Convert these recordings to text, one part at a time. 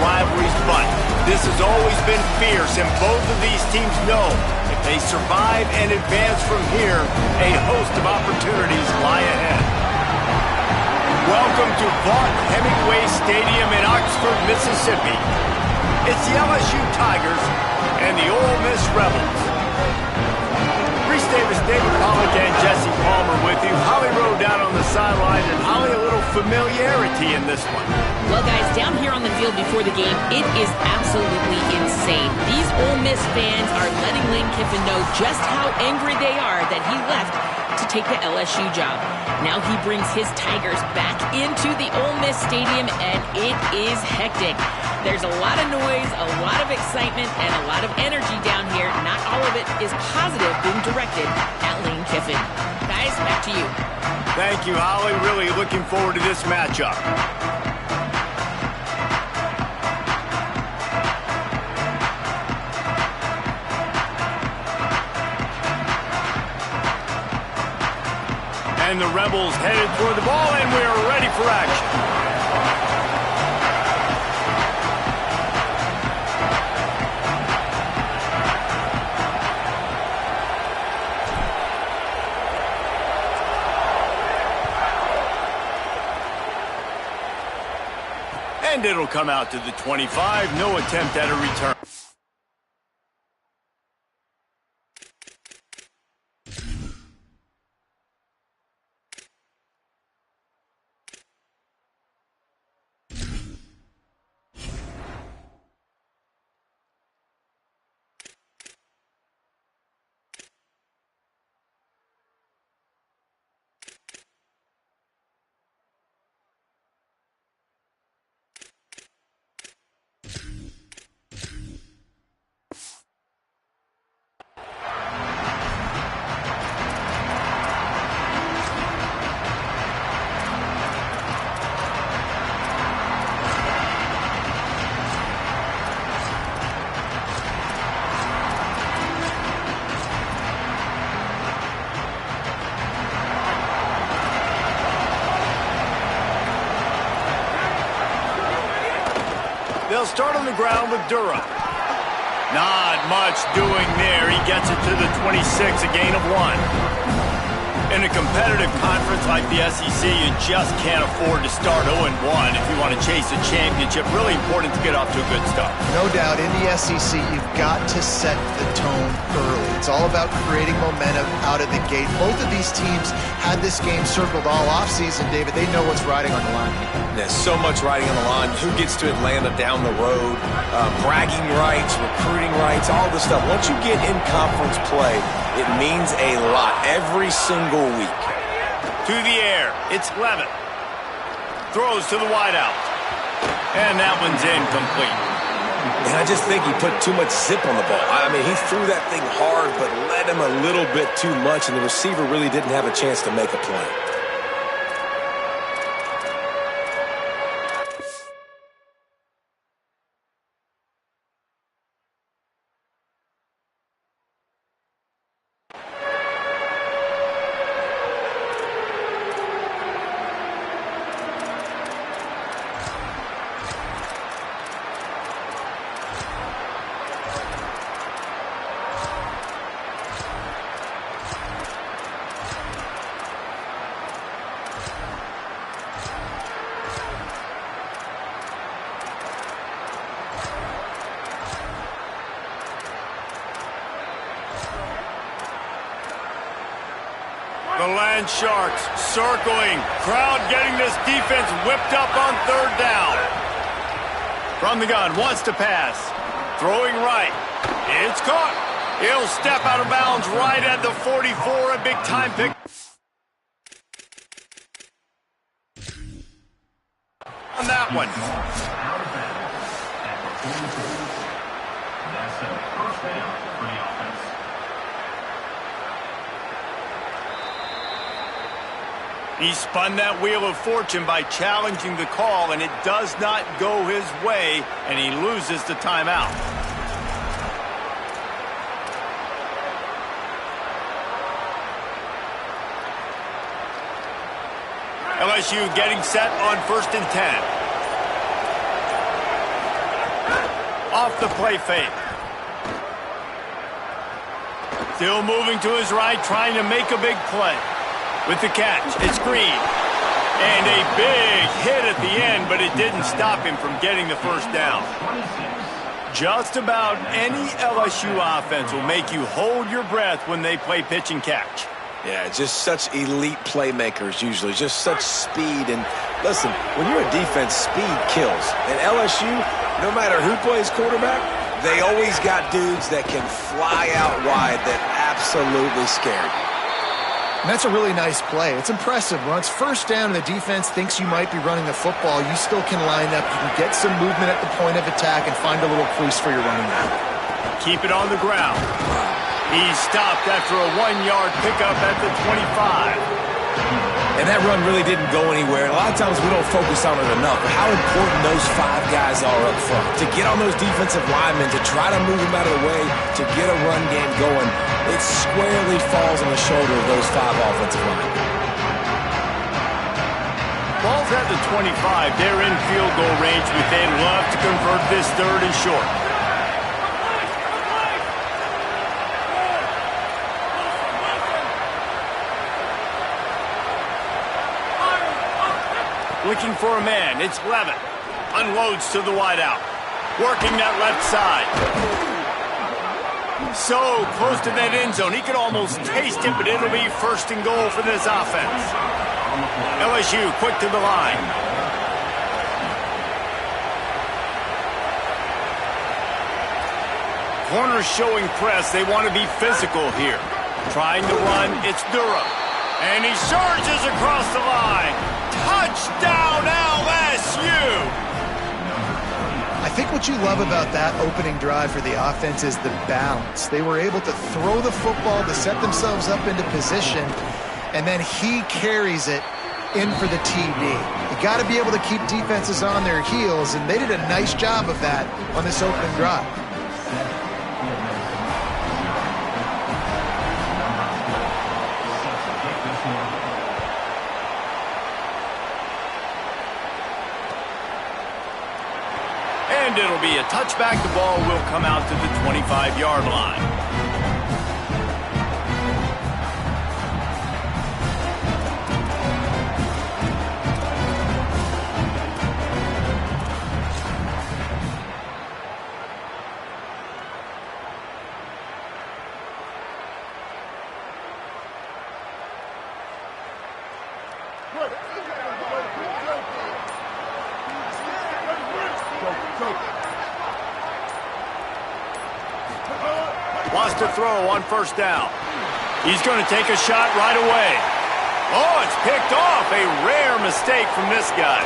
rivalries, but this has always been fierce, and both of these teams know if they survive and advance from here, a host of opportunities lie ahead. Welcome to Vaught-Hemingway Stadium in Oxford, Mississippi. It's the LSU Tigers and the Ole Miss Rebels. Reese Davis, David Pollack, and Jesse Palmer with you. Holly Rowe down on the sideline, and Holly, a little familiarity in this one. Well, guys, down here on the field before the game, it is absolutely insane. These Ole Miss fans are letting Lane Kiffin know just how angry they are that he left to take the LSU job. Now he brings his Tigers back into the Ole Miss Stadium, and it is hectic. There's a lot of noise, a lot of excitement, and a lot of energy down here. Not all of it is positive being directed at Lane Kiffin. Guys, back to you. Thank you, Holly. Really looking forward to this matchup. And the Rebels headed toward the ball, and we are ready for action. And it'll come out to the 25. No attempt at a return. They'll start on the ground with Durham. Not much doing there. He gets it to the 26, a gain of 1. In a competitive conference like the SEC, you just can't afford to start 0-1 if you want to chase a championship. Really important to get off to a good start. No doubt, in the SEC, you've got to set the tone early. It's all about creating momentum out of the gate. Both of these teams had this game circled all offseason, David. They know what's riding on the line. There's so much riding on the line. Who gets to Atlanta down the road? Bragging rights, recruiting rights, all this stuff. Once you get in conference play, it means a lot every single week. To the air, it's Levitt. Throws to the wideout. And that one's incomplete. And I just think he put too much zip on the ball. I mean, he threw that thing hard, but led him a little bit too much, and the receiver really didn't have a chance to make a play. The Land Sharks circling. Crowd getting this defense whipped up on third down. From the gun, wants to pass. Throwing right. It's caught. He'll step out of bounds right at the 44. A big time pick. On that one. That's a first down for the offense. He spun that wheel of fortune by challenging the call, and it does not go his way, and he loses the timeout. LSU getting set on 1st and 10. off the play fake. Still moving to his right, trying to make a big play. With the catch, it's Green. And a big hit at the end, but it didn't stop him from getting the first down. Just about any LSU offense will make you hold your breath when they play pitch and catch. Yeah, just such elite playmakers usually, just such speed. And listen, when you're a defense, speed kills. And LSU, no matter who plays quarterback, they always got dudes that can fly out wide that absolutely scare you. And that's a really nice play. It's impressive. When it's first down and the defense thinks you might be running the football, you still can line up. You can get some movement at the point of attack and find a little crease for your running back. Keep it on the ground. He's stopped after a 1-yard pickup at the 25. And that run really didn't go anywhere. And a lot of times we don't focus on it enough, but how important those 5 guys are up front. To get on those defensive linemen, to try to move them out of the way, to get a run game going, it squarely falls on the shoulder of those 5 offensive linemen. Ball's at the 25. They're in field goal range, but they'd love to convert this 3rd and short. Looking for a man. It's Levin. Unloads to the wideout. Working that left side. So close to that end zone. He could almost taste it, but it'll be 1st and goal for this offense. LSU quick to the line. Corners showing press. They want to be physical here. Trying to run. It's Durham. And he surges across the line. Touchdown, LSU! I think what you love about that opening drive for the offense is the balance. They were able to throw the football to set themselves up into position, and then he carries it in for the TD. You got to be able to keep defenses on their heels, and they did a nice job of that on this opening drive. And it'll be a touchback. The ball will come out to the 25-yard line. Wants to throw on 1st down. He's going to take a shot right away. Oh, it's picked off. A rare mistake from this guy.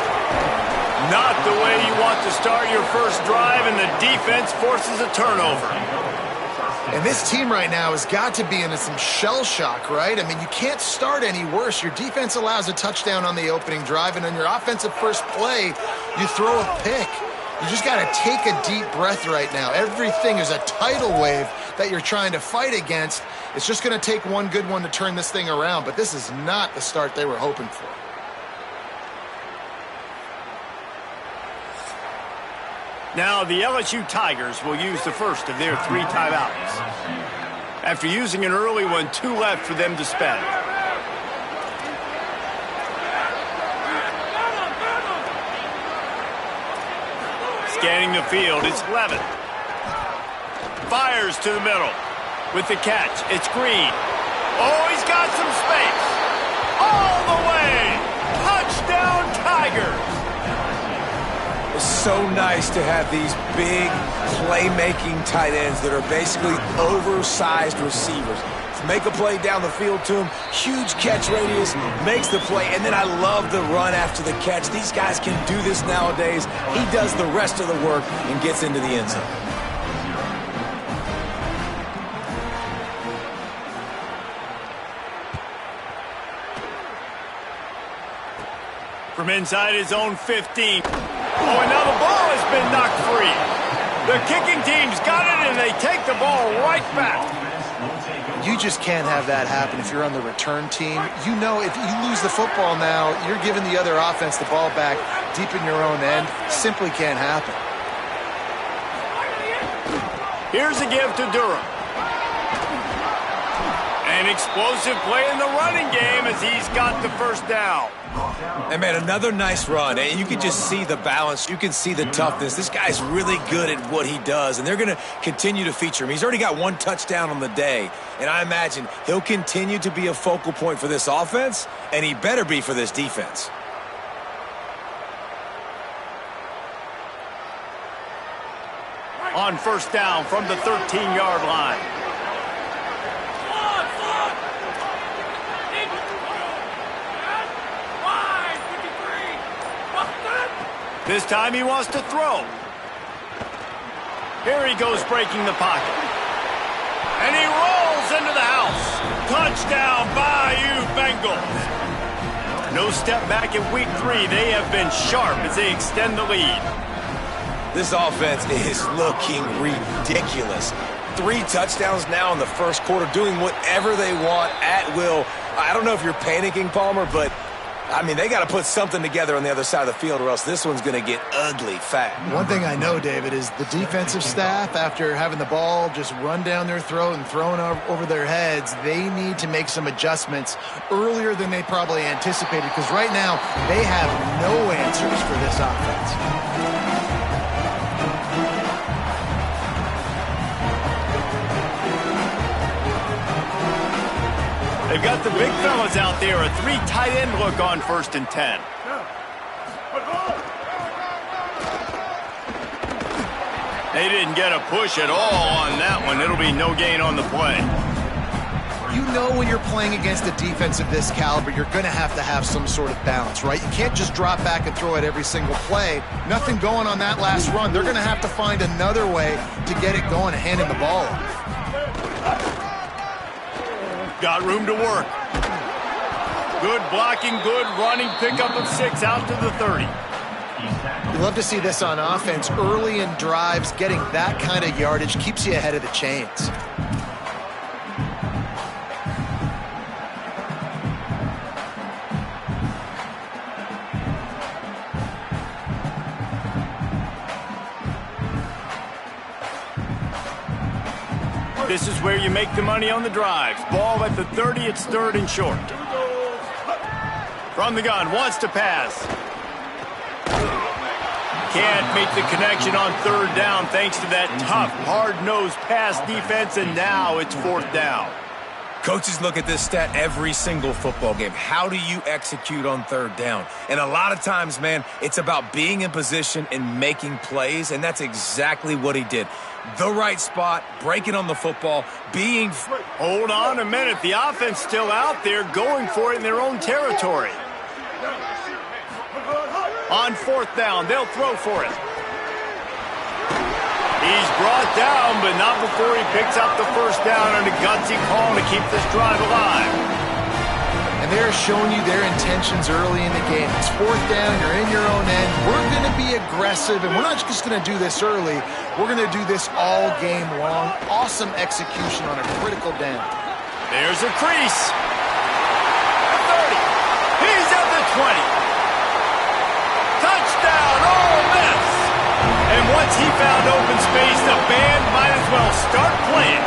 Not the way you want to start your first drive, and the defense forces a turnover. And this team right now has got to be in some shell shock, right? I mean, you can't start any worse. Your defense allows a touchdown on the opening drive, and on your offensive first play, you throw a pick. You just got to take a deep breath right now. Everything is a tidal wave that you're trying to fight against. It's just going to take one good one to turn this thing around, but this is not the start they were hoping for. Now the LSU Tigers will use the first of their 3 timeouts. After using an early one, 2 left for them to spend. Scanning the field, it's Levin. Fires to the middle. With the catch, it's Green. Oh, he's got some space. All the way. Touchdown, Tigers. It's so nice to have these big playmaking tight ends that are basically oversized receivers. Make a play down the field to him, huge catch radius, makes the play, and then I love the run after the catch. These guys can do this nowadays. He does the rest of the work and gets into the end zone. From inside his own 15. Oh, and now the ball has been knocked free. The kicking team's got it, and they take the ball right back. You just can't have that happen if you're on the return team. You know if you lose the football now, you're giving the other offense the ball back deep in your own end. Simply can't happen. Here's a give to Durham. An explosive play in the running game as he's got the first down. And, man, another nice run. And you can just see the balance. You can see the toughness. This guy's really good at what he does, and they're going to continue to feature him. He's already got 1 touchdown on the day, and I imagine he'll continue to be a focal point for this offense, and he better be for this defense. On first down from the 13-yard line. This time he wants to throw. Here he goes breaking the pocket. And he rolls into the house. Touchdown, Bayou Bengals. No step back in week 3. They have been sharp as they extend the lead. This offense is looking ridiculous. 3 touchdowns now in the first quarter, doing whatever they want at will. I don't know if you're panicking, Palmer, but I mean, they got to put something together on the other side of the field or else this one's going to get ugly fast. One thing I know, David, is the defensive staff, after having the ball just run down their throat and thrown over their heads, they need to make some adjustments earlier than they probably anticipated, because right now they have no answers for this offense. They've got the big fellas out there. A 3 tight end look on 1st and 10. They didn't get a push at all on that one. It'll be no gain on the play. You know when you're playing against a defense of this caliber, you're going to have some sort of balance, right? You can't just drop back and throw it every single play. Nothing going on that last run. They're going to have to find another way to get it going and handing the ball off. Got room to work. Good blocking, good running, pickup of 6 out to the 30. You love to see this on offense. Early in drives, getting that kind of yardage keeps you ahead of the chains. This is where you make the money on the drives. Ball at the 30, it's 3rd and short. From the gun, wants to pass. Can't make the connection on 3rd down thanks to that tough, hard-nosed pass defense, and now it's 4th down. Coaches look at this stat every single football game. How do you execute on 3rd down? And a lot of times, man, it's about being in position and making plays, and that's exactly what he did. The right spot, breaking on the football, being... Hold on a minute. The offense still out there going for it in their own territory. On 4th down, they'll throw for it. He's brought down, but not before he picks up the first down on a gutsy call to keep this drive alive. And they're showing you their intentions early in the game. It's 4th down, you're in your own end. We're going to be aggressive, and we're not just going to do this early. We're going to do this all game long. Awesome execution on a critical down. There's a crease. 30. He's at the 20. Touchdown, Ole Miss. And once he found open space, the band might as well start playing.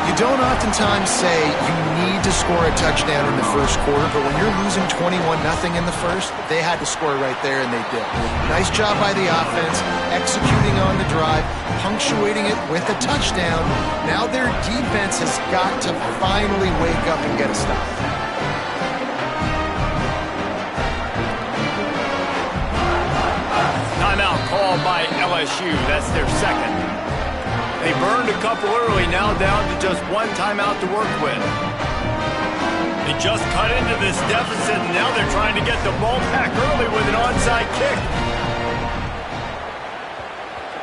You don't oftentimes say you need to score a touchdown in the first quarter, but when you're losing 21-0 in the first, they had to score right there, and they did. Nice job by the offense, executing on the drive, punctuating it with a touchdown. Now their defense has got to finally wake up and get a stop. Timeout called by LSU. That's their 2nd. They burned a couple early, now down to just 1 timeout to work with. They just cut into this deficit, and now they're trying to get the ball back early with an onside kick.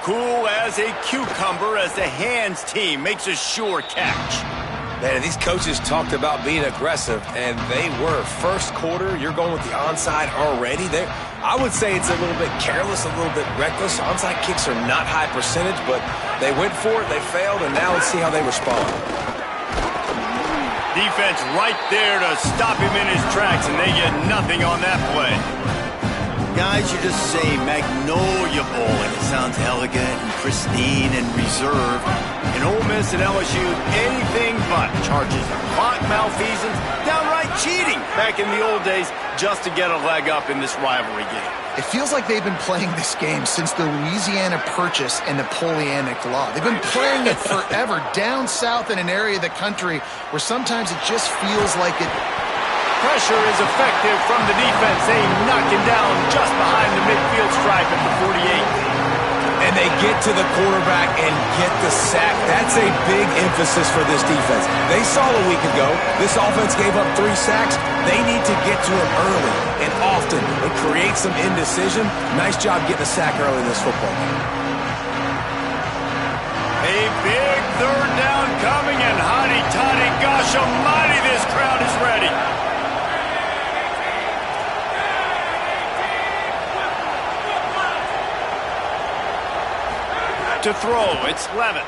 Cool as a cucumber as the hands team makes a sure catch. Man, these coaches talked about being aggressive, and they were. First quarter, you're going with the onside already. I would say it's a little bit careless, a little bit reckless. Onside kicks are not high percentage, but they went for it, they failed, and now let's see how they respond. Defense right there to stop him in his tracks, and they get nothing on that play. Guys, you just say Magnolia Bowl, and it sounds elegant and pristine and reserved. In Ole Miss and LSU, anything but charges of clock malfeasance, downright cheating back in the old days just to get a leg up in this rivalry game. It feels like they've been playing this game since the Louisiana Purchase and Napoleonic Law. They've been playing it forever down south in an area of the country where sometimes it just feels like it. Pressure is effective from the defense. They knock him down just behind the midfield stripe at the 48. And they get to the quarterback and get the sack. That's a big emphasis for this defense. They saw a week ago, this offense gave up 3 sacks. They need to get to him early and often and create some indecision. Nice job getting a sack early in this football game. A big third down coming, and hotty toddy, gosh almighty, this crowd is ready. To throw, it's Levitt.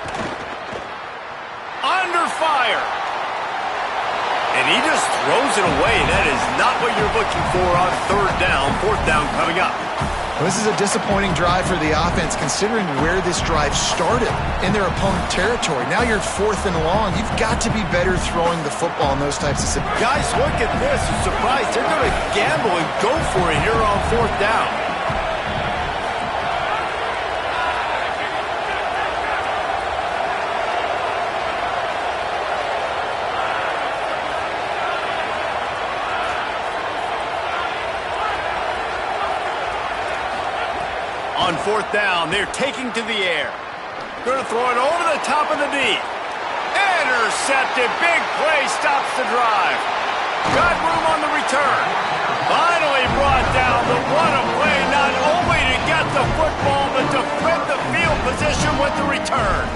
Under fire. And he just throws it away. That is not what you're looking for on third down. Fourth down coming up. Well, this is a disappointing drive for the offense considering where this drive started in their opponent territory. Now you're 4th and long. You've got to be better throwing the football in those types of situations. Guys, look at this. I'm surprised they're going to gamble and go for it here on fourth down. On fourth down, they're taking to the air. Going to throw it over the top of the D. Intercepted. Big play stops the drive. Got room on the return. Finally brought down. But what a play, not only to get the football, but to flip the field position with the return.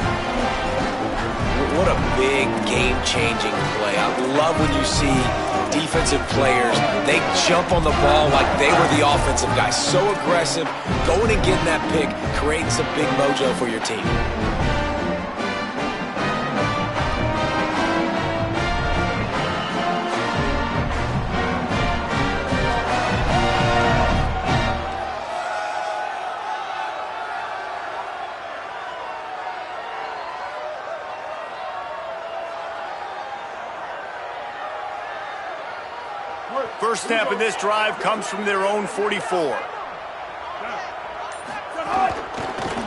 What a big game-changing play. I love when you see defensive players, they jump on the ball like they were the offensive guys. So aggressive, going and getting that pick, creating some big mojo for your team. First snap of this drive comes from their own 44.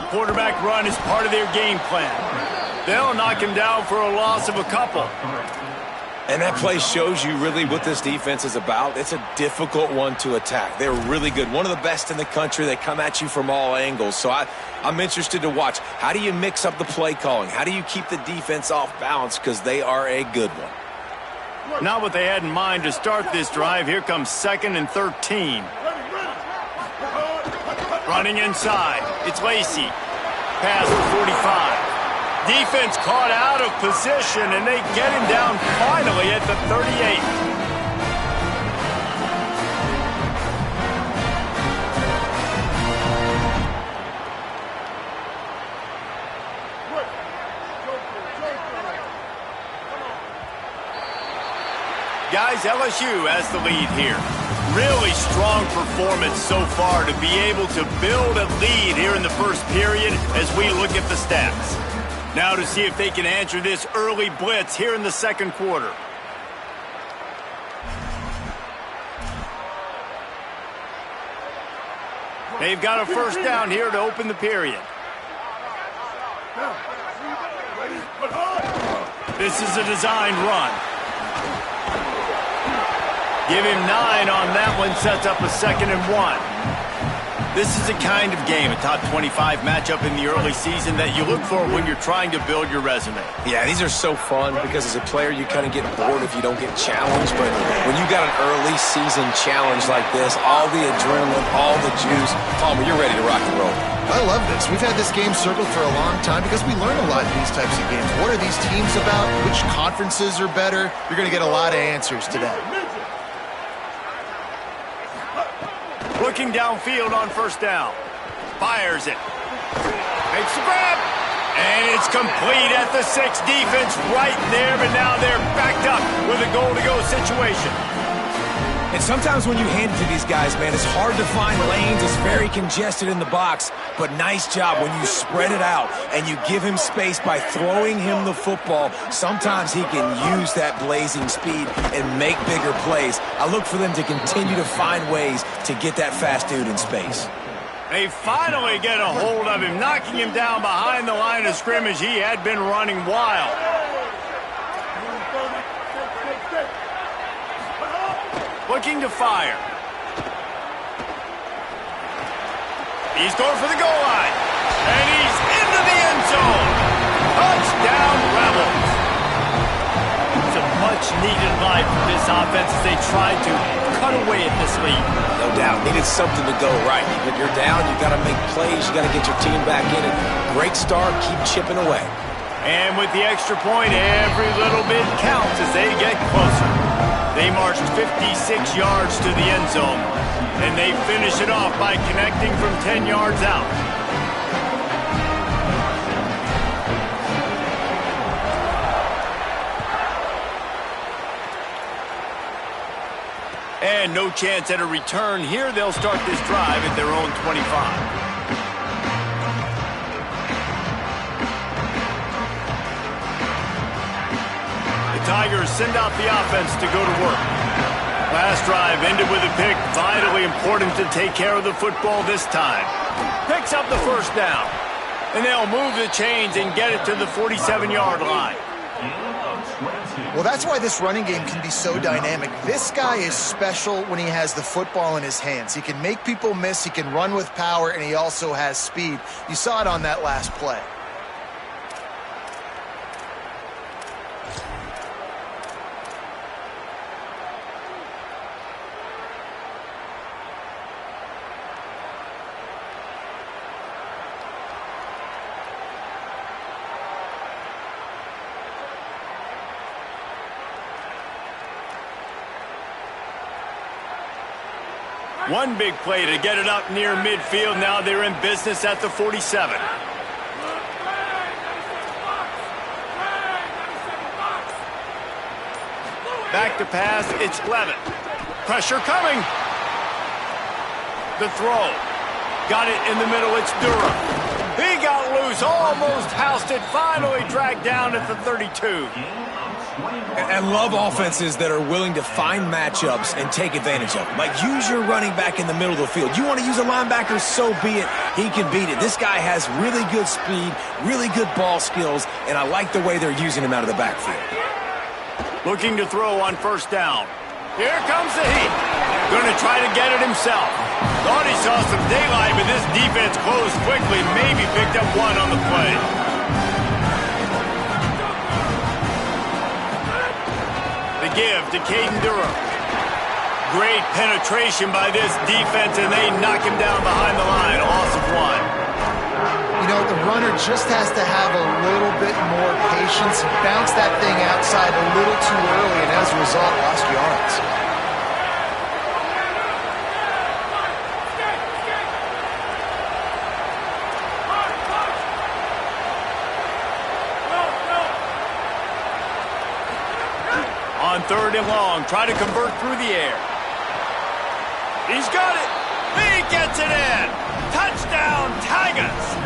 Quarterback run is part of their game plan. They'll knock him down for a loss of a couple. And that play shows you really what this defense is about. It's a difficult one to attack. They're really good. One of the best in the country. They come at you from all angles. So I'm interested to watch. How do you mix up the play calling? How do you keep the defense off balance? Because they are a good one. Not what they had in mind to start this drive. Here comes 2nd and 13. Running inside. It's Lacey. Pass for 45. Defense caught out of position, and they get him down finally at the 38. Guys, LSU has the lead here. Really strong performance so far to be able to build a lead here in the first period as we look at the stats. Now to see if they can answer this early blitz here in the second quarter. They've got a first down here to open the period. This is a designed run. Give him 9 on that one, sets up a 2nd and 1. This is the kind of game, a top 25 matchup in the early season that you look for when you're trying to build your resume. Yeah, these are so fun because as a player you kind of get bored if you don't get challenged. But when you got an early season challenge like this, all the adrenaline, all the juice, Palmer, you're ready to rock and roll. I love this. We've had this game circled for a long time because we learn a lot in these types of games. What are these teams about? Which conferences are better? You're going to get a lot of answers today. Looking downfield on first down. Fires it. Makes the grab. And it's complete at the 6. Defense right there, but now they're backed up with a goal-to-go situation. And sometimes when you hand it to these guys, man, it's hard to find lanes. It's very congested in the box. But nice job when you spread it out and you give him space by throwing him the football. Sometimes he can use that blazing speed and make bigger plays. I look for them to continue to find ways to get that fast dude in space. They finally get a hold of him, knocking him down behind the line of scrimmage. He had been running wild. Looking to fire. He's going for the goal line. And he's into the end zone. Touchdown, Rebels. It's a much-needed life for this offense as they tried to cut away at this lead. No doubt. Needed something to go right. When you're down, you got to make plays. You got to get your team back in it. Great start. Keep chipping away. And with the extra point, every little bit counts as they get closer. They marched 56 yards to the end zone, and they finish it off by connecting from 10 yards out. And no chance at a return here. They'll start this drive at their own 25. Tigers send out the offense to go to work. Last drive ended with a pick. Vitally important to take care of the football this time. Picks up the first down. And they'll move the chains and get it to the 47-yard line. Well, that's why this running game can be so dynamic. This guy is special when he has the football in his hands. He can make people miss, he can run with power, and he also has speed. You saw it on that last play. One big play to get it up near midfield. Now they're in business at the 47. Back to pass, it's Levin. Pressure coming. The throw. Got it in the middle, it's Durham. He got loose, almost housed it, finally dragged down at the 32. And love offenses that are willing to find matchups and take advantage of them. Like, use your running back in the middle of the field. You want to use a linebacker, so be it. He can beat it. This guy has really good speed, really good ball skills, and I like the way they're using him out of the backfield. Looking to throw on first down. Here comes the heat. Going to try to get it himself. Thought he saw some daylight, but this defense closed quickly. Maybe picked up one on the play. The give to Caden Durham. Great penetration by this defense, and they knock him down behind the line. Loss of one. You know, the runner just has to have a little bit more patience. Bounce that thing outside a little too early, and as a result, lost yards. On third and long, try to convert through the air. He's got it. He gets it in. Touchdown, Tigers.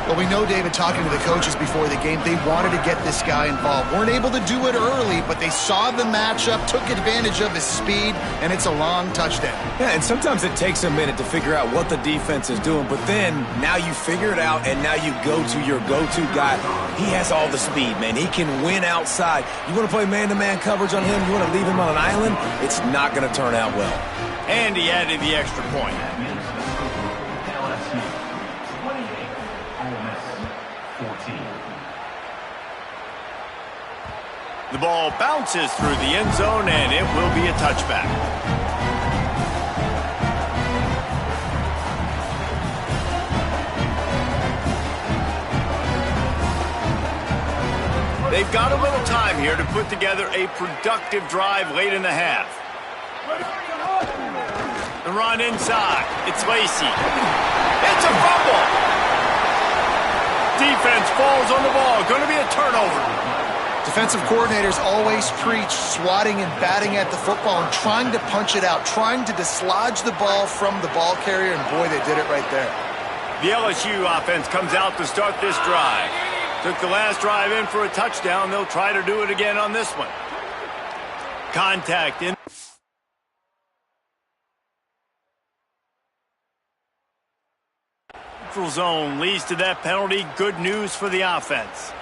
Well, we know, David, talking to the coaches before the game, they wanted to get this guy involved. Weren't able to do it early, but they saw the matchup, took advantage of his speed, and it's a long touchdown. Yeah, and sometimes it takes a minute to figure out what the defense is doing, but then now you figure it out, and now you go to your go-to guy. He has all the speed, man. He can win outside. You want to play man-to-man coverage on him? You want to leave him on an island? It's not going to turn out well. And he added the extra point. LSU 28, Ole Miss 14. The ball bounces through the end zone, and it will be a touchback. They've got a little time here to put together a productive drive late in the half. The run inside. It's Lacey. It's a fumble. Defense falls on the ball. Going to be a turnover. Defensive coordinators always preach swatting and batting at the football and trying to punch it out, trying to dislodge the ball from the ball carrier, and boy, they did it right there. The LSU offense comes out to start this drive. Took the last drive in for a touchdown. They'll try to do it again on this one. Contact in. Neutral zone leads to that penalty. Good news for the offense.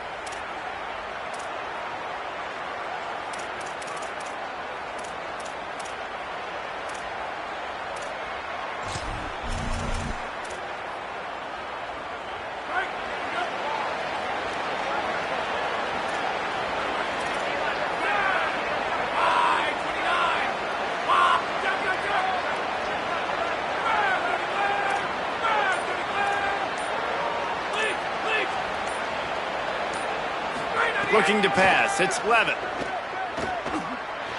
Looking to pass. It's Levitt.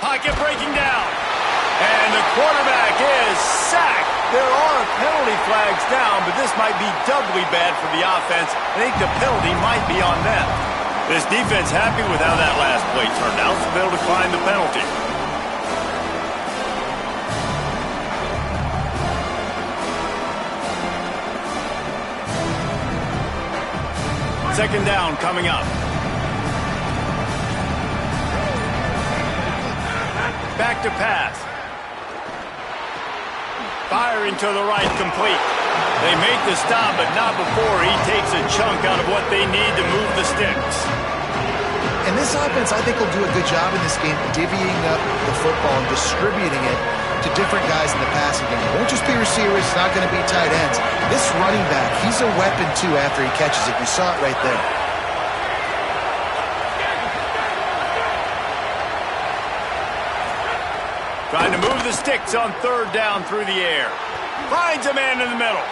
Pocket breaking down. And the quarterback is sacked. There are penalty flags down, but this might be doubly bad for the offense. I think the penalty might be on them. This defense happy with how that last play turned out, so they'll decline the penalty. Second down coming up. Back to pass. Firing to the right, complete. They make the stop, but not before he takes a chunk out of what they need to move the sticks. And this offense, I think, will do a good job in this game divvying up the football and distributing it to different guys in the passing game. It won't just be receivers. It's not going to be tight ends. This running back, he's a weapon, too, after he catches it. You saw it right there. Trying to move the sticks on third down through the air. Finds a man in the middle.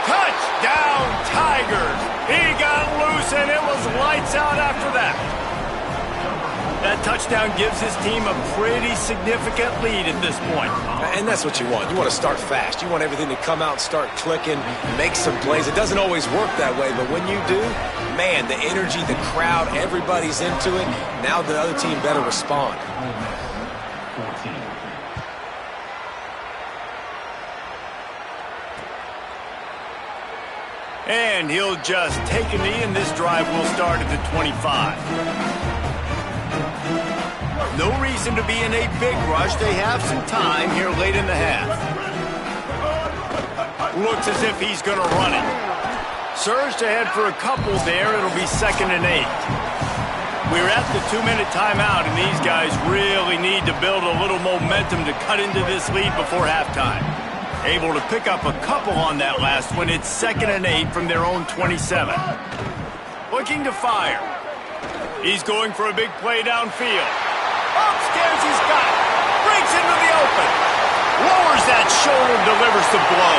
Touchdown, Tigers. He got loose, and it was lights out after that. That touchdown gives his team a pretty significant lead at this point. And that's what you want. You want to start fast. You want everything to come out and start clicking, make some plays. It doesn't always work that way, but when you do, man, the energy, the crowd, everybody's into it. Now the other team better respond. And he'll just take a knee, and this drive will start at the 25. No reason to be in a big rush. They have some time here late in the half. Looks as if he's going to run it. Surged ahead for a couple there. It'll be 2nd and 8. We're at the 2-minute timeout, and these guys really need to build a little momentum to cut into this lead before halftime. Able to pick up a couple on that last one. It's 2nd and 8 from their own 27. Looking to fire. He's going for a big play downfield. Upstairs he's got it. Breaks into the open. Lowers that shoulder, delivers the blow.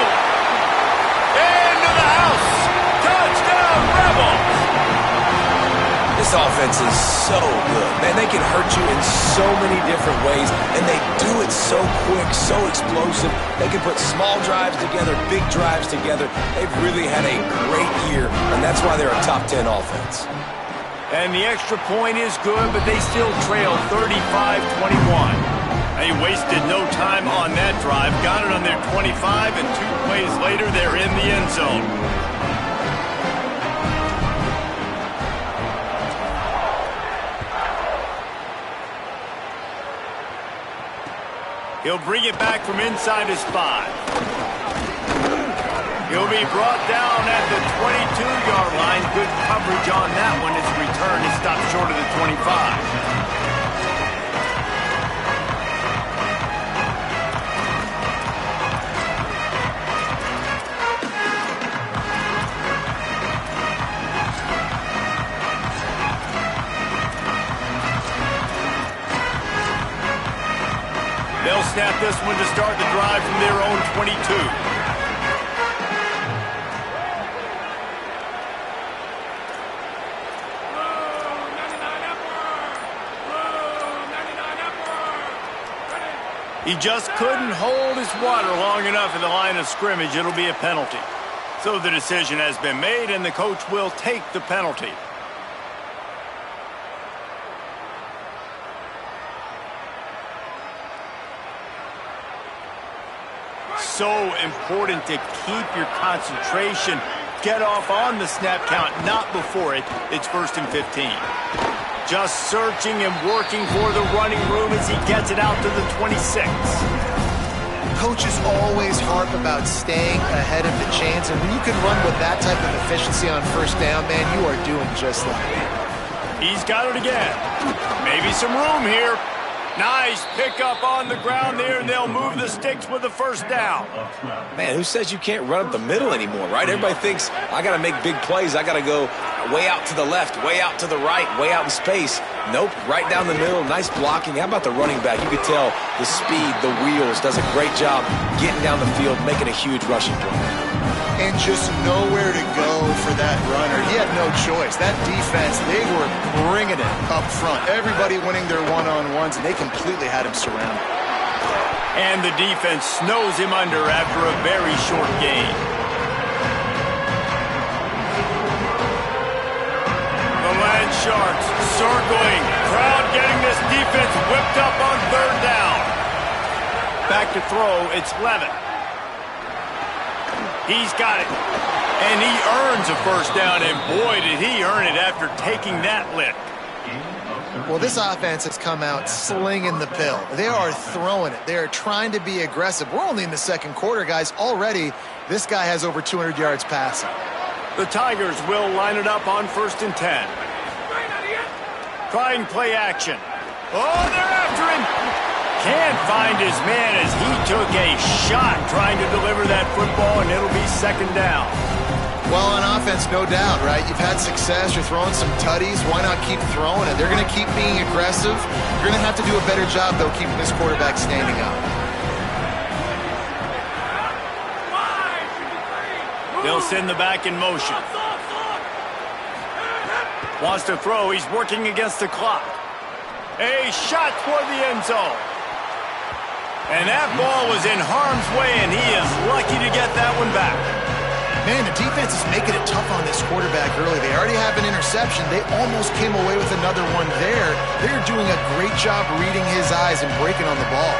Into the house. Touchdown, Rebels. This offense is so good. Man, they can hurt you in so many different ways, and they do it so quick, so explosive. They can put small drives together, big drives together. They've really had a great year, and that's why they're a top 10 offense. And the extra point is good, but they still trail 35-21. They wasted no time on that drive. Got it on their 25, and 2 plays later, they're in the end zone. He'll bring it back from inside his 5. He'll be brought down at the 22-yard line. Good coverage on that one. His return is stopped short of the 25. They'll snap this one to start the drive from their own 22. He just couldn't hold his water long enough in the line of scrimmage. It'll be a penalty. So the decision has been made, and the coach will take the penalty. so important to keep your concentration. Get off on the snap count, not before it. It's 1st and 15. Just searching and working for the running room as he gets it out to the 26. Coaches always harp about staying ahead of the chains, and when you can run with that type of efficiency on 1st down, man, you are doing just that. He's got it again. Maybe some room here. Nice pickup on the ground there, and they'll move the sticks with the 1st down. Man, who says you can't run up the middle anymore, right? Everybody thinks, I got to make big plays. I got to go way out to the left, way out to the right, way out in space. Nope, right down the middle, nice blocking. How about the running back? You could tell the speed, the wheels, does a great job getting down the field, making a huge rushing play. And just nowhere to go for that runner. He had no choice. That defense, they were bringing it up front. Everybody winning their one-on-ones, and they completely had him surrounded. And the defense snows him under after a very short gain. The Land Sharks circling. Crowd getting this defense whipped up on 3rd down. Back to throw, it's Levin. He's got it. And he earns a 1st down, and boy, did he earn it after taking that lick. Well, this offense has come out slinging the pill. They are throwing it. They are trying to be aggressive. We're only in the 2nd quarter, guys. Already, this guy has over 200 yards passing. The Tigers will line it up on 1st and 10. Trying play action. Oh, they're after him. Can't find his man as he took a shot trying to deliver that football, and it'll be 2nd down. Well, on offense, no doubt, right? You've had success. You're throwing some tutties. Why not keep throwing it? They're going to keep being aggressive. You're going to have to do a better job, though, keeping this quarterback standing up. They'll send the back in motion. Wants to throw. He's working against the clock. A shot toward the end zone. And that ball was in harm's way, and he is lucky to get that one back. Man, the defense is making it tough on this quarterback early. They already have an interception. They almost came away with another one there. They're doing a great job reading his eyes and breaking on the ball.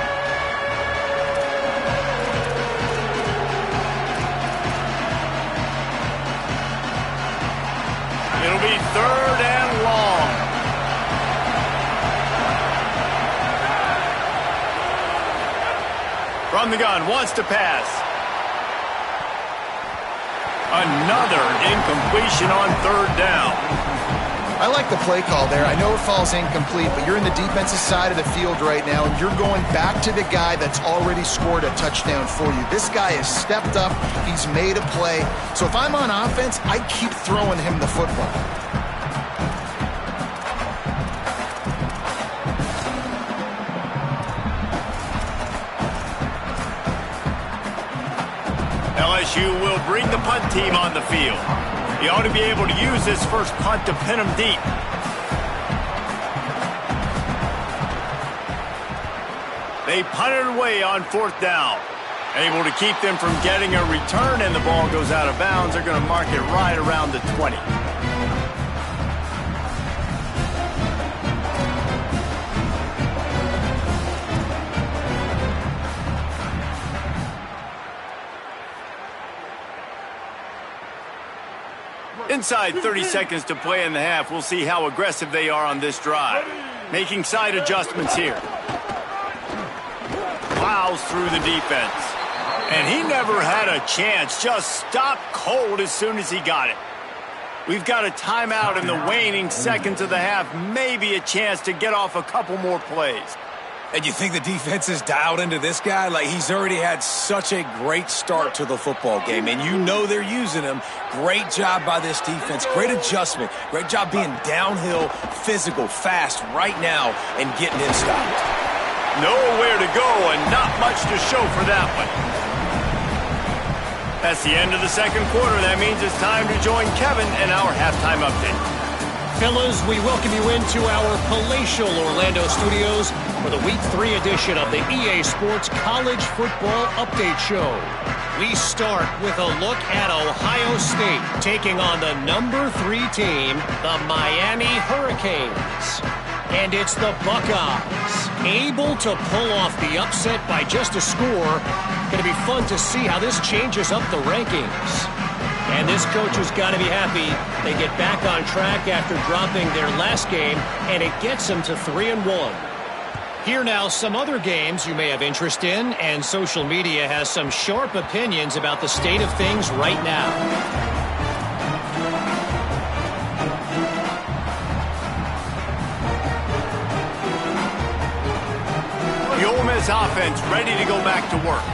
It'll be 3rd and long. From the gun, wants to pass. Another incompletion on 3rd down. I like the play call there. I know it falls incomplete, but you're in the defensive side of the field right now, and you're going back to the guy that's already scored a touchdown for you. This guy has stepped up. He's made a play. So if I'm on offense, I keep throwing him the football. LSU will bring the punt team on the field. He ought to be able to use this first punt to pin him deep. They punted away on 4th down. Able to keep them from getting a return, and the ball goes out of bounds. They're going to mark it right around the 20. Inside 30 seconds to play in the half. We'll see how aggressive they are on this drive. Making side adjustments here. Plows through the defense. And he never had a chance. Just stopped cold as soon as he got it. We've got a timeout in the waning seconds of the half. Maybe a chance to get off a couple more plays. And you think the defense is dialed into this guy? Like, he's already had such a great start to the football game, and you know they're using him. Great job by this defense. Great adjustment. Great job being downhill, physical, fast right now, and getting in stopped. Nowhere to go and not much to show for that one. That's the end of the 2nd quarter. That means it's time to join Kevin in our halftime update. Fellas, we welcome you into our palatial Orlando studios for the Week 3 edition of the EA Sports College Football Update Show. We start with a look at Ohio State taking on the number 3 team, the Miami Hurricanes. And it's the Buckeyes, able to pull off the upset by just a score, Going to be fun to see how this changes up the rankings. And this coach has got to be happy they get back on track after dropping their last game, and it gets them to 3-1. Here now, some other games you may have interest in, and social media has some sharp opinions about the state of things right now. The Ole Miss offense ready to go back to work.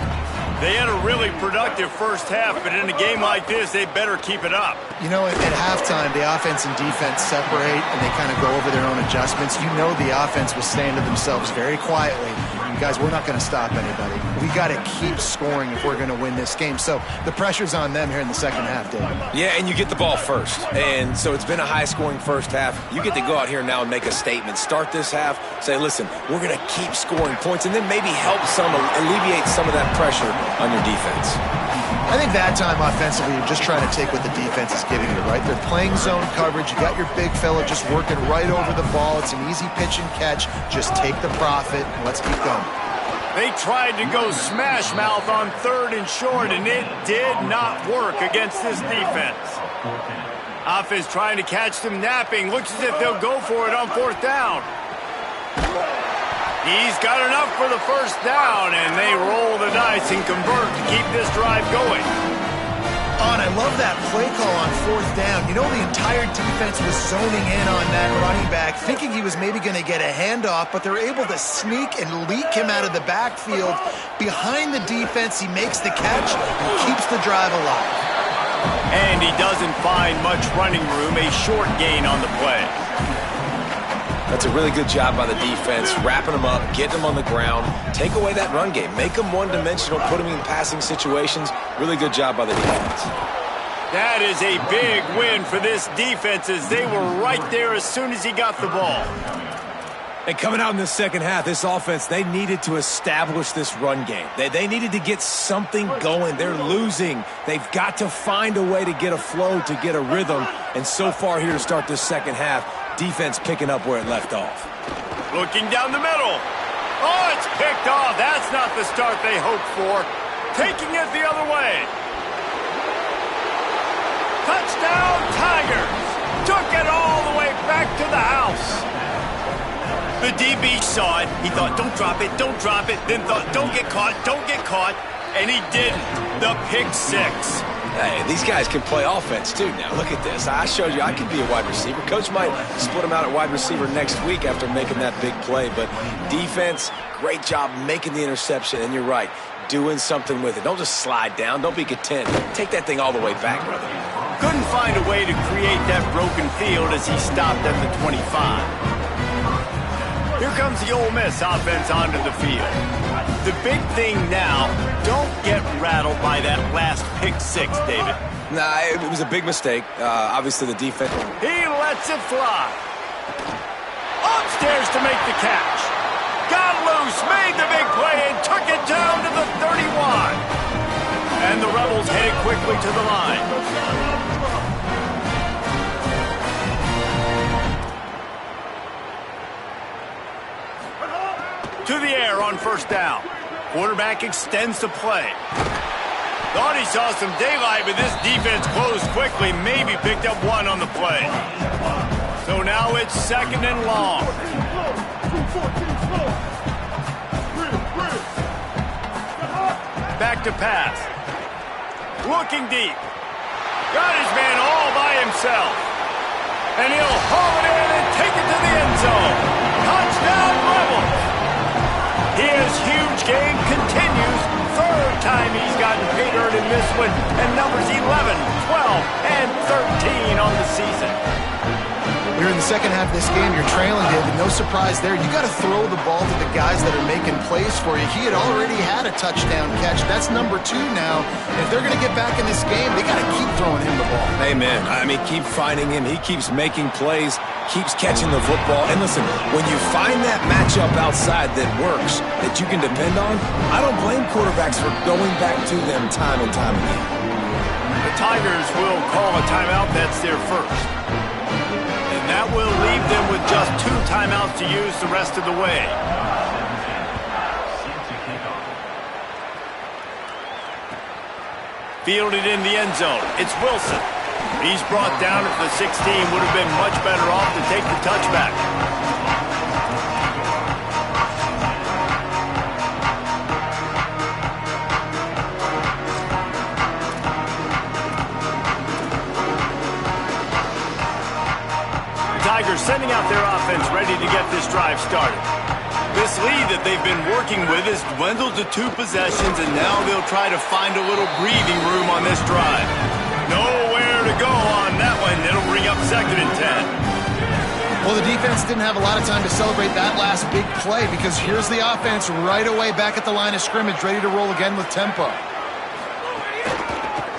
They had a really productive first half, but in a game like this, they better keep it up. You know, at halftime, the offense and defense separate, and they kind of go over their own adjustments. You know the offense was saying to themselves very quietly, you guys, we're not going to stop anybody. We got to keep scoring if we're going to win this game. So the pressure's on them here in the second half, David. Yeah, and you get the ball first. And so it's been a high-scoring first half. You get to go out here now and make a statement. Start this half, say, listen, we're going to keep scoring points, and then maybe help alleviate some of that pressure on your defense. I think that time offensively, you're just trying to take what the defense is giving you, right? They're playing zone coverage. You got your big fella just working right over the ball. It's an easy pitch and catch. Just take the profit and let's keep going. They tried to go smash mouth on 3rd and short, and it did not work against this defense. Offense trying to catch them napping. Looks as if they'll go for it on 4th down. He's got enough for the first down, and they roll the dice and convert to keep this drive going. Oh, and I love that play call on 4th down. You know, the entire defense was zoning in on that running back, thinking he was maybe going to get a handoff, but they're able to sneak and leak him out of the backfield. Behind the defense, he makes the catch and keeps the drive alive. And he doesn't find much running room, a short gain on the play. That's a really good job by the defense, wrapping them up, getting them on the ground, take away that run game, make them one-dimensional, put them in passing situations. Really good job by the defense. That is a big win for this defense as they were right there as soon as he got the ball. And coming out in the second half, this offense, they needed to establish this run game. They needed to get something going. They're losing. They've got to find a way to get a flow, to get a rhythm. And so far here to start this second half, defense picking up where it left off. Looking down the middle. Oh, it's picked off. That's not the start they hoped for. Taking it the other way. Touchdown, Tigers. Took it all the way back to the house. The DB saw it. He thought, don't drop it, don't drop it. Then thought, don't get caught, don't get caught. And he didn't. The pick 6. Hey, these guys can play offense, too. Now, look at this. I showed you I could be a wide receiver. Coach might split him out at wide receiver next week after making that big play. But defense, great job making the interception. And you're right, doing something with it. Don't just slide down. Don't be content. Take that thing all the way back, brother. Couldn't find a way to create that broken field as he stopped at the 25. Here comes the Ole Miss offense onto the field. The big thing now, don't get rattled by that last pick 6, David. Nah, it was a big mistake. Obviously, the defense. He lets it fly. Upstairs to make the catch. Got loose, made the big play, and took it down to the 31. And the Rebels headed quickly to the line. To the air on first down. Quarterback extends the play. Thought he saw some daylight, but this defense closed quickly. Maybe picked up one on the play. So now it's 2nd and long. Back to pass. Looking deep. Got his man all by himself. And he'll haul it in and take it to the end zone. Touchdown, Rebels. His huge game continues. 3rd time he's gotten paid earned in this one. And numbers 11, 12, and 13 on the season. You're in the second half of this game. You're trailing, David. No surprise there. You got to throw the ball to the guys that are making plays for you. He had already had a touchdown catch. That's number 2 now. And if they're going to get back in this game, they got to keep throwing him the ball. Amen. I mean, keep finding him. He keeps making plays, keeps catching the football. And listen, when you find that matchup outside that works, that you can depend on, I don't blame quarterbacks for going back to them time and time again. The Tigers will call a timeout. That's their first. That will leave them with just 2 timeouts to use the rest of the way. Fielded in the end zone. It's Wilson. He's brought down at the 16. Would have been much better off to take the touchback. Tigers sending out their offense ready to get this drive started. This lead that they've been working with has dwindled to 2 possessions, and now they'll try to find a little breathing room on this drive. Nowhere to go on that one. It'll bring up 2nd and 10. Well, the defense didn't have a lot of time to celebrate that last big play because here's the offense right away back at the line of scrimmage, ready to roll again with tempo.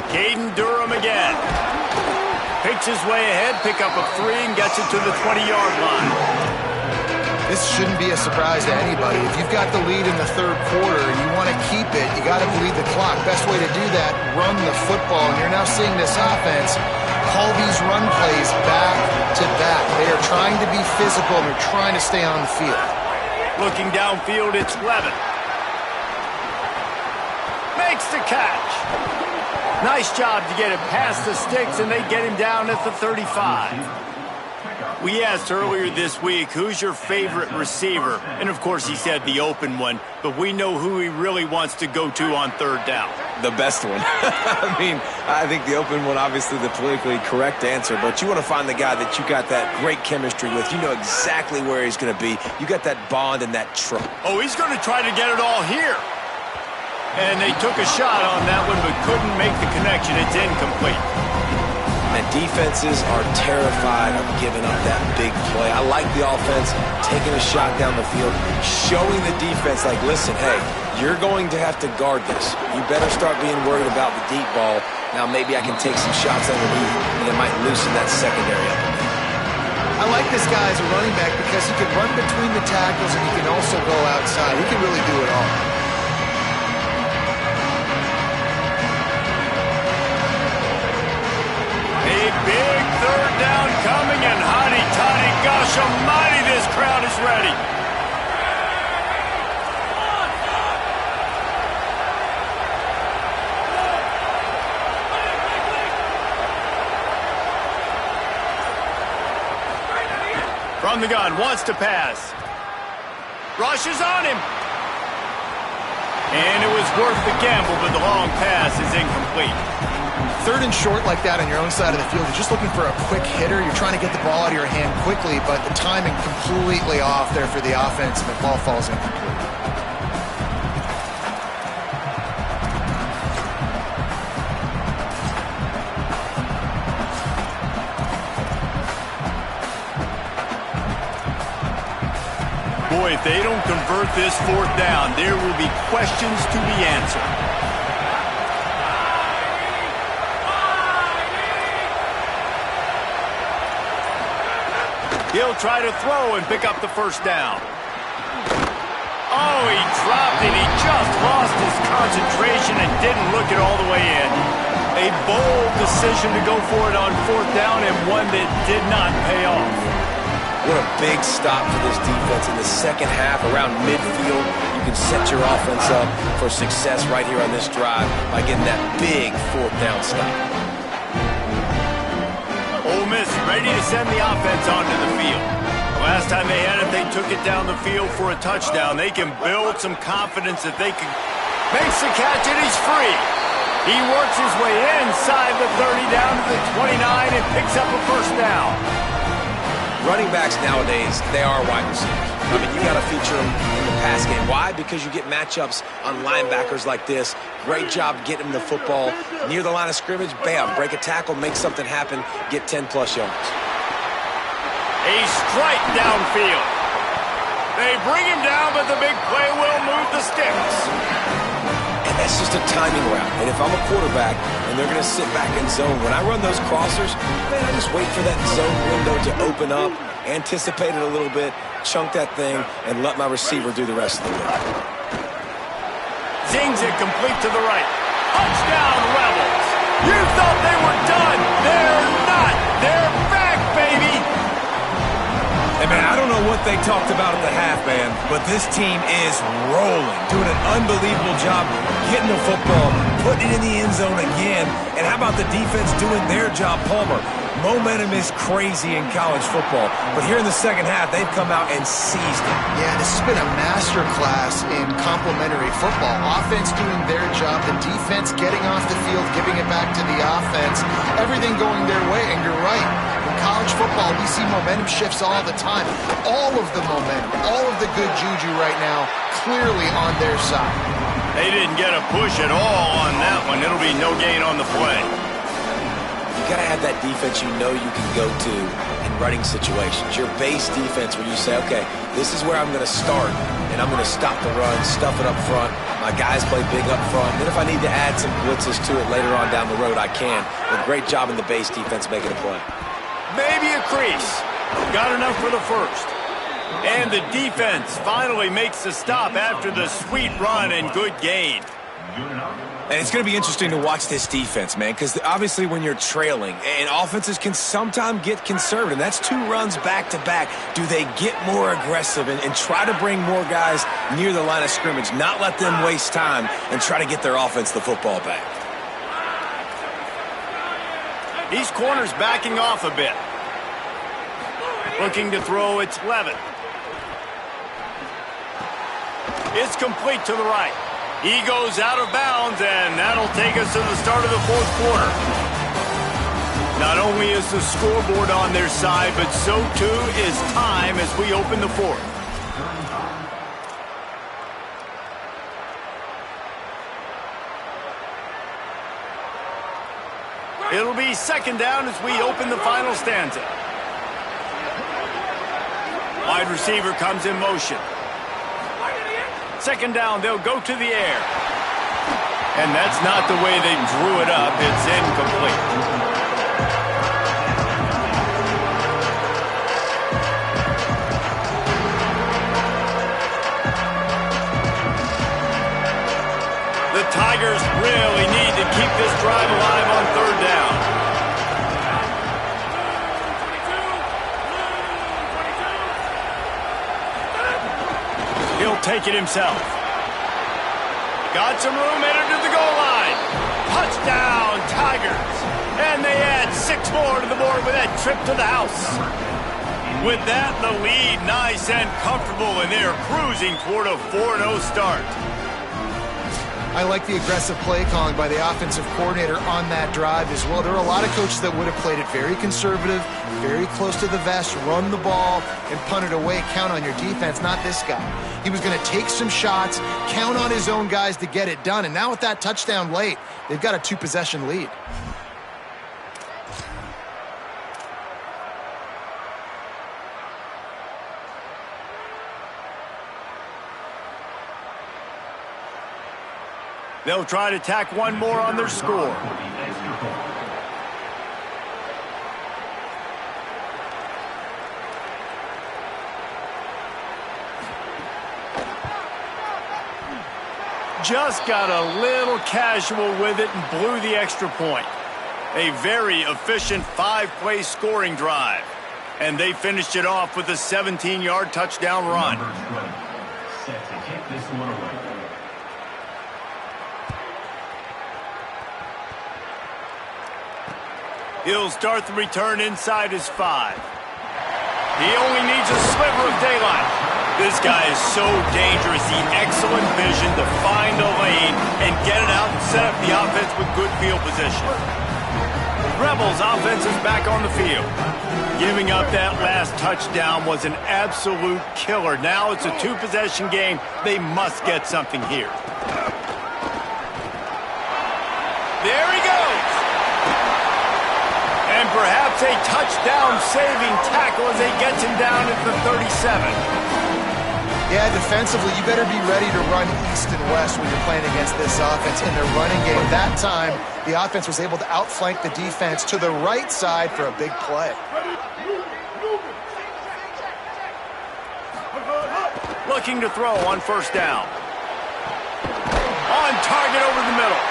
Caden Durham again. Picks his way ahead, pick up a 3, and gets it to the 20-yard line. This shouldn't be a surprise to anybody. If you've got the lead in the 3rd quarter and you want to keep it, you got to bleed the clock. Best way to do that, run the football. And you're now seeing this offense call these run plays back to back. They are trying to be physical, and they're trying to stay on the field. Looking downfield, it's Levin. Makes the catch. Nice job to get it past the sticks, and they get him down at the 35. We asked earlier this week, who's your favorite receiver? And, of course, he said the open one, but we know who he really wants to go to on 3rd down. The best one. I mean, I think the open one, obviously the politically correct answer, but you want to find the guy that you got that great chemistry with. You know exactly where he's going to be. You got that bond and that trust. Oh, he's going to try to get it all here. And they took a shot on that one, but couldn't make the connection. It's incomplete. And defenses are terrified of giving up that big play. I like the offense taking a shot down the field, showing the defense, like, listen, hey, you're going to have to guard this. You better start being worried about the deep ball. Now maybe I can take some shots underneath, and it might loosen that secondary up a bit. I like this guy as a running back because he can run between the tackles and he can also go outside. He can really do it all. Big 3rd down coming, and hotty toddy, gosh almighty, this crowd is ready. From the gun, wants to pass. Rushes on him. And it was worth the gamble, but the long pass is incomplete. 3rd and short like that on your own side of the field, you're just looking for a quick hitter. You're trying to get the ball out of your hand quickly, but the timing completely off there for the offense, and the ball falls incomplete. Boy, if they don't convert this 4th down, there will be questions to be answered. He'll try to throw and pick up the 1st down. Oh, he dropped it. He just lost his concentration and didn't look it all the way in. A bold decision to go for it on 4th down, and one that did not pay off. What a big stop for this defense in the 2nd half. Around midfield, you can set your offense up for success right here on this drive by getting that big 4th down stop. Ole Miss ready to send the offense onto the field. Last time they had it, they took it down the field for a touchdown. They can build some confidence that they can. Makes the catch, and he's free. He works his way inside the 30 down to the 29 and picks up a 1st down. Running backs nowadays, they are wide receivers. I mean, you got to feature them in the pass game. Why? Because you get matchups on linebackers like this. Great job getting them the football near the line of scrimmage. Bam, break a tackle, make something happen, get 10-plus yards. A strike downfield. They bring him down, but the big play will move the sticks. And that's just a timing route. And if I'm a quarterback and they're going to sit back in zone, when I run those crossers, man, I just wait for that zone window to open up, anticipate it a little bit, chunk that thing, and let my receiver do the rest of the work. Zings it complete to the right. Touchdown, Rebels. You thought they were done. They're not. They're back, baby. Hey, man, I don't know what what they talked about at the half, man, but this team is rolling, doing an unbelievable job getting the football, putting it in the end zone again, and how about the defense doing their job, Palmer? Momentum is crazy in college football, but here in the second half, they've come out and seized it. Yeah, this has been a masterclass in complementary football. Offense doing their job, the defense getting off the field, giving it back to the offense, everything going their way, and you're right. In college football, we see momentum shifts all the time. All of the momentum, all of the good juju right now, clearly on their side. They didn't get a push at all on that one. It'll be no gain on the play. You got to have that defense you know you can go to in running situations. Your base defense where you say, okay, this is where I'm going to start, and I'm going to stop the run, stuff it up front. My guys play big up front. Then if I need to add some blitzes to it later on down the road, I can. A great job in the base defense making a play. Maybe a crease. Got enough for the first. And the defense finally makes the stop after the sweet run and good gain. And it's going to be interesting to watch this defense, man, because obviously when you're trailing, and offenses can sometimes get conservative. That's 2 runs back-to-back. Do they get more aggressive and try to bring more guys near the line of scrimmage, not let them waste time, and try to get their offense the football back? These corners backing off a bit. Looking to throw, it's Levin. It's complete to the right. He goes out of bounds, and that'll take us to the start of the fourth quarter. Not only is the scoreboard on their side, but so too is time as we open the fourth. It'll be second down as we open the final stanza. Wide receiver comes in motion. Second down, they'll go to the air. And that's not the way they drew it up. It's incomplete. The Tigers really need to keep this drive alive on third down. He'll take it himself. Got some room, headed to the goal line. Touchdown, Tigers. And they add 6 more to the board with that trip to the house. With that, the lead nice and comfortable, and they're cruising toward a 4-0 start. I like the aggressive play calling by the offensive coordinator on that drive as well. There are a lot of coaches that would have played it very conservative, very close to the vest, run the ball, and punt it away. Count on your defense, not this guy. He was going to take some shots, count on his own guys to get it done. And now with that touchdown late, they've got a 2-possession lead. They'll try to tack one more on their score. Just got a little casual with it and blew the extra point. A very efficient 5-play scoring drive. And they finished it off with a 17-yard touchdown run. Set to kick this one away. He'll start the return inside his 5. He only needs a sliver of daylight. This guy is so dangerous. He excellent vision to find a lane and get it out and set up the offense with good field position. Rebels offense is back on the field. Giving up that last touchdown was an absolute killer. Now it's a 2-possession game. They must get something here. There he goes. And perhaps a touchdown-saving tackle as he gets him down at the 37. Yeah, defensively, you better be ready to run east and west when you're playing against this offense in their running game. That time, the offense was able to outflank the defense to the right side for a big play. Looking to throw on first down. On target over the middle.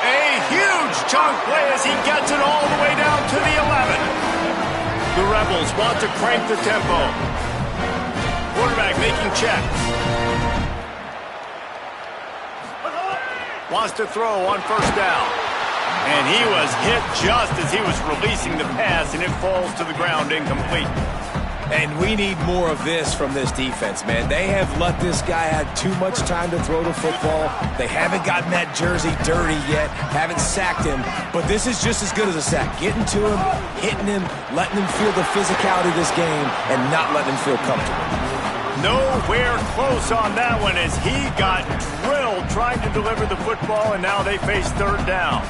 A huge chunk play as he gets it all the way down to the 11. The Rebels want to crank the tempo. Quarterback making checks. Wants to throw on first down. And he was hit just as he was releasing the pass, and it falls to the ground incomplete. And we need more of this from this defense, man. They have let this guy have too much time to throw the football. They haven't gotten that jersey dirty yet, haven't sacked him. But this is just as good as a sack. Getting to him, hitting him, letting him feel the physicality of this game, and not letting him feel comfortable. Nowhere close on that one as he got drilled trying to deliver the football, and now they face third down.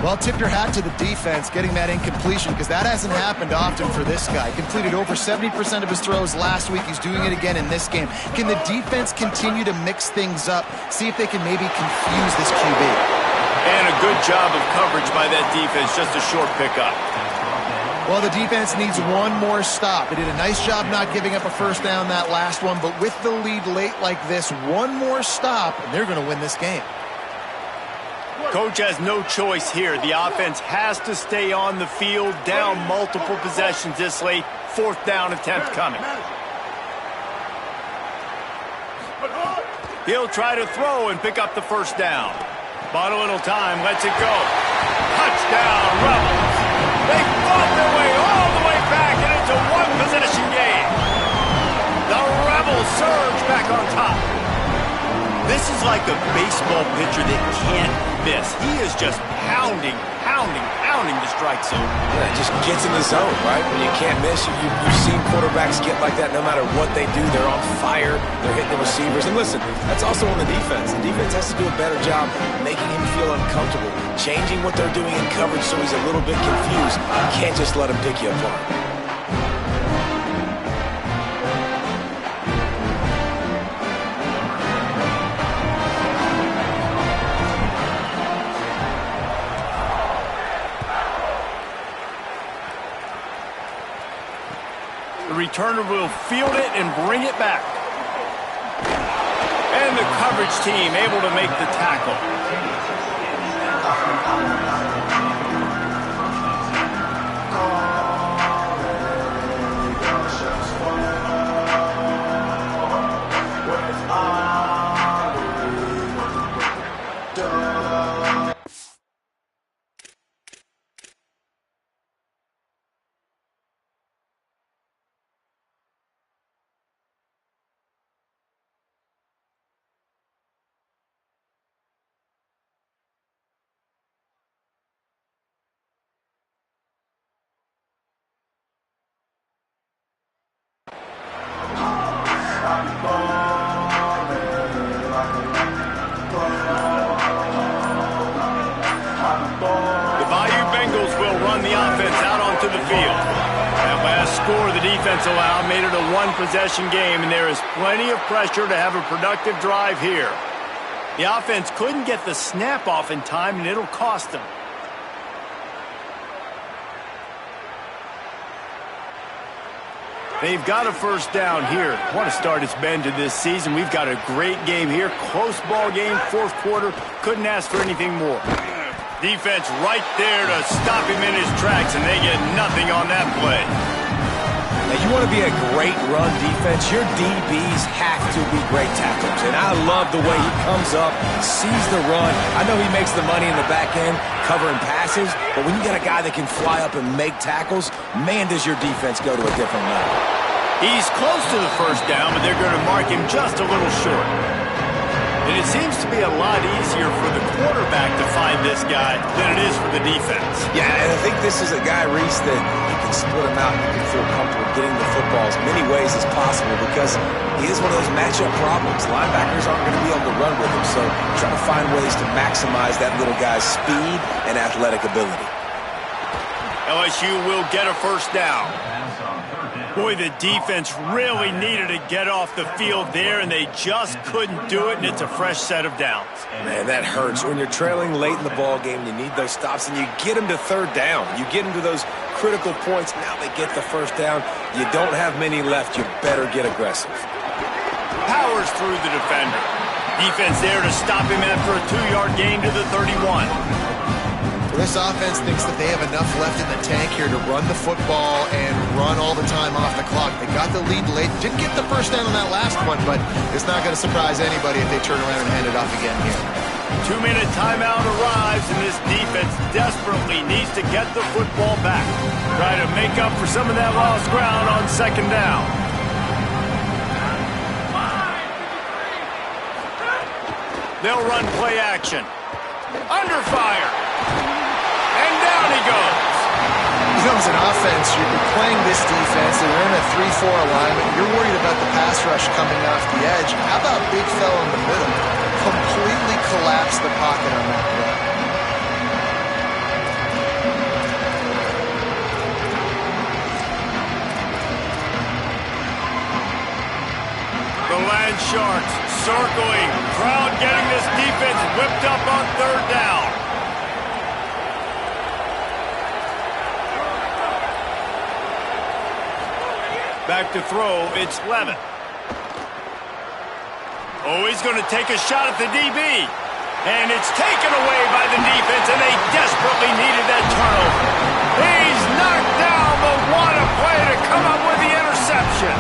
Well, tip your hat to the defense getting that incompletion because that hasn't happened often for this guy. Completed over 70% of his throws last week. He's doing it again in this game. Can the defense continue to mix things up, see if they can maybe confuse this QB? And a good job of coverage by that defense, just a short pickup. Well, the defense needs one more stop. They did a nice job not giving up a first down that last one, but with the lead late like this, one more stop, and they're going to win this game. Coach has no choice here. The offense has to stay on the field, down multiple possessions this late. Fourth down attempt coming. He'll try to throw and pick up the first down. Bought a little time, lets it go. Touchdown, Rebels. They fought their way all the way back, and it's a one-possession game. The Rebels surge back on top. This is like a baseball pitcher that can't miss. He is just pounding the strike zone. Yeah, it just gets in the zone, right? When you can't miss, you've seen quarterbacks get like that no matter what they do. They're on fire. They're hitting the receivers. And listen, that's also on the defense. The defense has to do a better job making him feel uncomfortable, changing what they're doing in coverage so he's a little bit confused. You can't just let him pick you apart. The returner will field it and bring it back. And the coverage team able to make the tackle. Allowed made it a one-possession game, and there is plenty of pressure to have a productive drive here. The offense couldn't get the snap off in time, and it'll cost them. They've got a first down here. What a start it's been to this season. We've got a great game here. Close ball game, fourth quarter. Couldn't ask for anything more. Defense right there to stop him in his tracks, and they get nothing on that play. Now, you want to be a great run defense, your DBs have to be great tacklers. And I love the way he comes up, sees the run. I know he makes the money in the back end covering passes, but when you got a guy that can fly up and make tackles, man, does your defense go to a different level. He's close to the first down, but they're going to mark him just a little short. And it seems to be a lot easier for the quarterback to find this guy than it is for the defense. Yeah, and I think this is a guy, Reese, that you can split him out and you can feel comfortable getting the football as many ways as possible because he is one of those matchup problems. Linebackers aren't going to be able to run with him, so try to find ways to maximize that little guy's speed and athletic ability. LSU will get a first down. Boy, the defense really needed to get off the field there, and they just couldn't do it, and it's a fresh set of downs. Man, that hurts. When you're trailing late in the ball game, you need those stops, and you get them to third down. You get them to those critical points. Now they get the first down. You don't have many left. You better get aggressive. Powers through the defender. Defense there to stop him after a 2-yard gain to the 31. Well, this offense thinks that they have enough left in the tank here to run the football and run all the time off the clock. They got the lead late. Didn't get the first down on that last one, but it's not going to surprise anybody if they turn around and hand it off again here. 2-minute timeout arrives, and this defense desperately needs to get the football back. Try to make up for some of that lost ground on second down. They'll run play action. Under fire. And down he goes. You know, as an offense, you're playing this defense, and they're in a 3-4 alignment. You're worried about the pass rush coming off the edge. How about big fella in the middle? Completely collapse the pocket on that play. The Land Sharks circling. Crowd getting this defense whipped up on third down. Back to throw, it's Levitt. Oh, he's going to take a shot at the DB. And it's taken away by the defense, and they desperately needed that turnover. He's knocked down, but what a play to come up with the interception.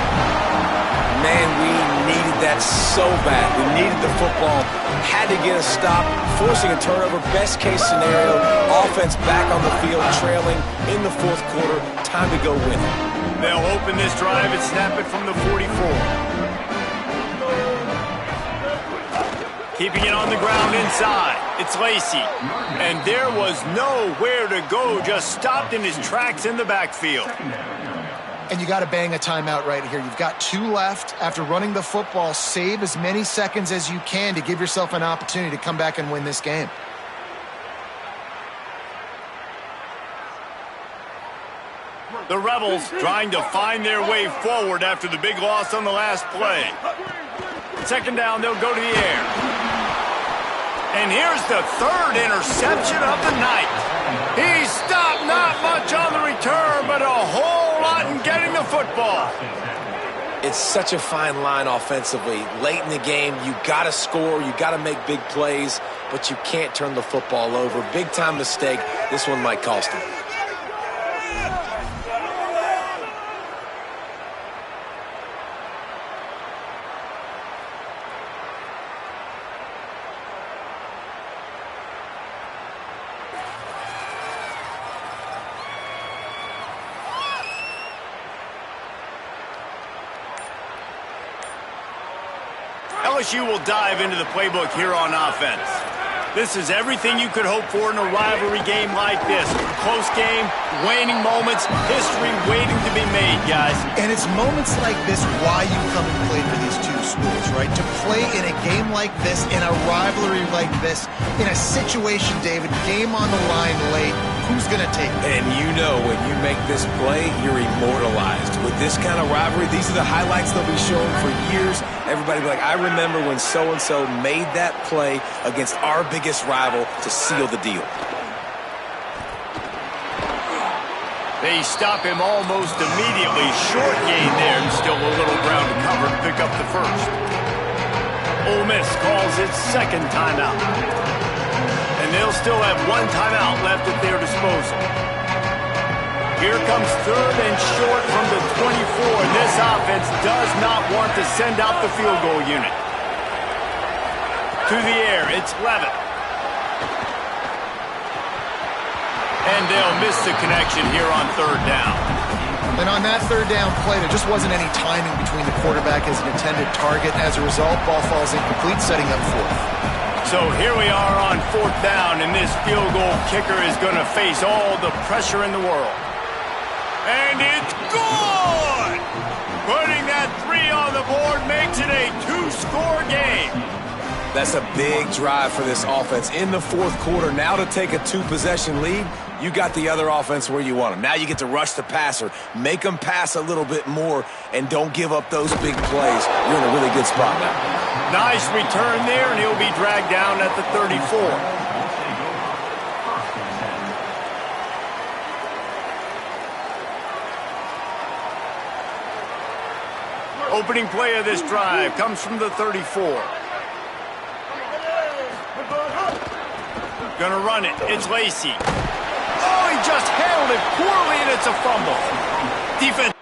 Man, we needed that so bad. We needed the football. Had to get a stop, forcing a turnover. Best case scenario, offense back on the field, trailing in the fourth quarter. Time to go win it. They'll open this drive and snap it from the 44. Keeping it on the ground inside. It's Lacy. And there was nowhere to go. Just stopped in his tracks in the backfield. And you got to bang a timeout right here. You've got 2 left. After running the football, save as many seconds as you can to give yourself an opportunity to come back and win this game. The Rebels trying to find their way forward after the big loss on the last play. Second down, they'll go to the air. And here's the third interception of the night. He stopped not much on the return, but a whole lot in getting the football. It's such a fine line offensively. Late in the game, you got to score, you got to make big plays, but you can't turn the football over. Big time mistake. This one might cost him. LSU will dive into the playbook here on offense. This is everything you could hope for in a rivalry game like this. Close game, waning moments, history waiting to be made, guys. And it's moments like this why you come and play for these two schools, right? To play in a game like this, in a rivalry like this, in a situation, David, game on the line late, who's going to take it? And you know when you make this play, you're immortalized. With this kind of rivalry, these are the highlights they'll be showing for years. Everybody will be like, I remember when so-and-so made that play against our biggest rival to seal the deal. They stop him almost immediately. Short gain there, and still a little ground to cover to pick up the first. Ole Miss calls its second timeout. And they'll still have 1 timeout left at their disposal. Here comes third and short from the 24, and this offense does not want to send out the field goal unit. To the air, it's Levitt. And they'll miss the connection here on third down. And on that third down play, there just wasn't any timing between the quarterback as an intended target. As a result, ball falls incomplete, setting up fourth. So here we are on fourth down, and this field goal kicker is going to face all the pressure in the world. And it's good! Putting that 3 on the board makes it a 2-score game. That's a big drive for this offense in the fourth quarter. Now to take a 2-possession lead, you got the other offense where you want them. Now you get to rush the passer, make them pass a little bit more, and don't give up those big plays. You're in a really good spot now. Nice return there, and he'll be dragged down at the 34. Opening play of this drive comes from the 34. Gonna run it. It's Lacy. Oh, he just handled it poorly, and it's a fumble. Defense